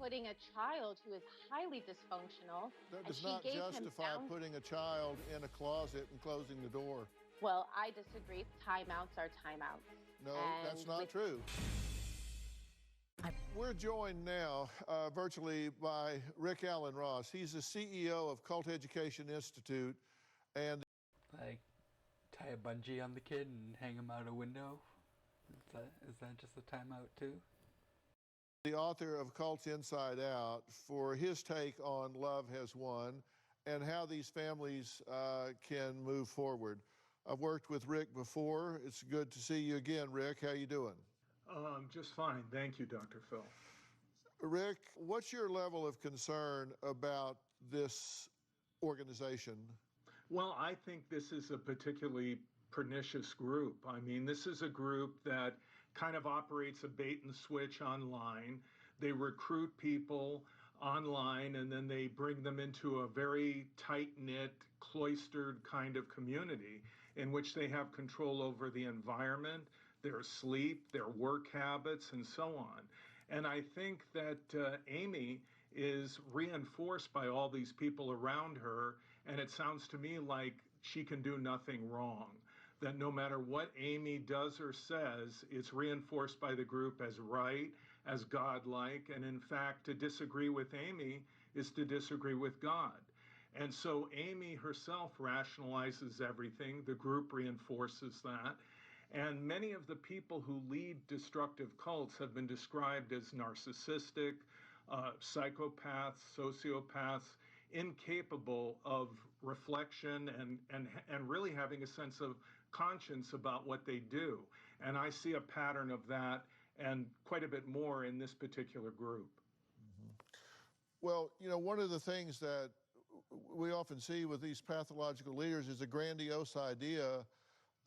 putting a child who is highly dysfunctional, That and does she not gave him justify bound. putting a child in a closet and closing the door. Well, I disagree. Timeouts are timeouts. No, that's And not with true. We're joined now virtually by Rick Allen Ross. He's the CEO of Cult Education Institute and Like, tie a bungee on the kid and hang him out a window? Is that just a timeout too? the author of Cults Inside Out for his take on Love Has Won and how these families can move forward. I've worked with Rick before. It's good to see you again, Rick. How you doing? Just fine. Thank you, Dr. Phil. Rick, what's your level of concern about this organization? Well, I think this is a particularly pernicious group. I mean, this is a group that kind of operates a bait and switch online. They recruit people online and then they bring them into a very tight-knit, cloistered kind of community in which they have control over the environment, their sleep, their work habits, and so on. And I think that Amy is reinforced by all these people around her, and it sounds to me like she can do nothing wrong. That no matter what Amy does or says, it's reinforced by the group as right, as godlike, and in fact, to disagree with Amy is to disagree with God. And so Amy herself rationalizes everything, the group reinforces that. And many of the people who lead destructive cults have been described as narcissistic, psychopaths, sociopaths, incapable of reflection and really having a sense of conscience about what they do. And I see a pattern of that and quite a bit more in this particular group. Mm-hmm. Well, you know, one of the things that we often see with these pathological leaders is a grandiose idea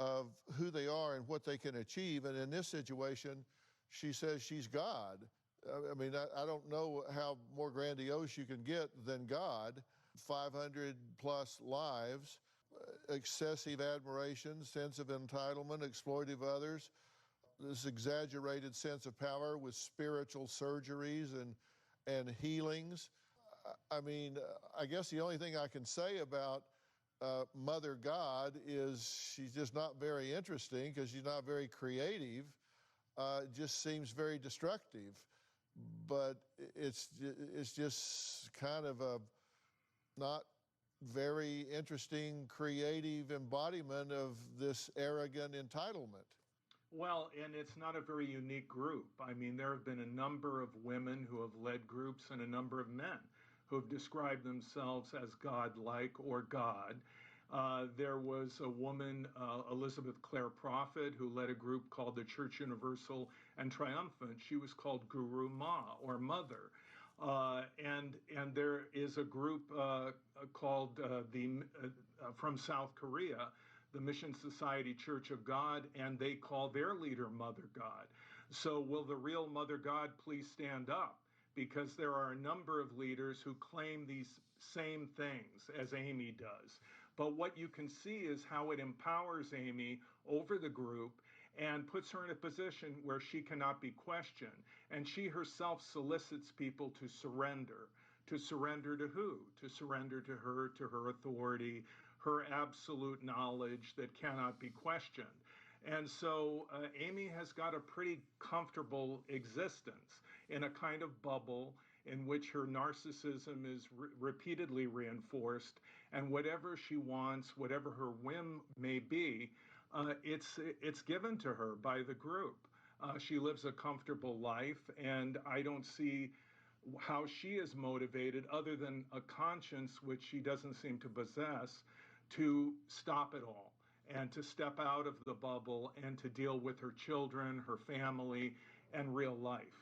of who they are and what they can achieve. And in this situation, she says she's God. I mean, I don't know how more grandiose you can get than God. 500 plus lives, excessive admiration, sense of entitlement, exploitive others, this exaggerated sense of power with spiritual surgeries and healings. I mean, I guess the only thing I can say about Mother God is she's just not very interesting because she's not very creative. It just seems very destructive. But it's just kind of a not very interesting, creative embodiment of this arrogant entitlement. Well, and it's not a very unique group. I mean, there have been a number of women who have led groups and a number of men who have described themselves as godlike or God. There was a woman, Elizabeth Clare Prophet, who led a group called the Church Universal and Triumphant. She was called Guru Ma, or Mother. And there is a group called from South Korea, the Mission Society Church of God, and they call their leader Mother God. So will the real Mother God please stand up? Because there are a number of leaders who claim these same things as Amy does. But what you can see is how it empowers Amy over the group and puts her in a position where she cannot be questioned. And she herself solicits people to surrender. To surrender to who? To surrender to her authority, her absolute knowledge that cannot be questioned. And so Amy has got a pretty comfortable existence in a kind of bubble in which her narcissism is repeatedly reinforced, and whatever she wants, whatever her whim may be, it's given to her by the group. She lives a comfortable life, and I don't see how she is motivated, other than a conscience which she doesn't seem to possess, to stop it all and to step out of the bubble and to deal with her children, her family, and real life.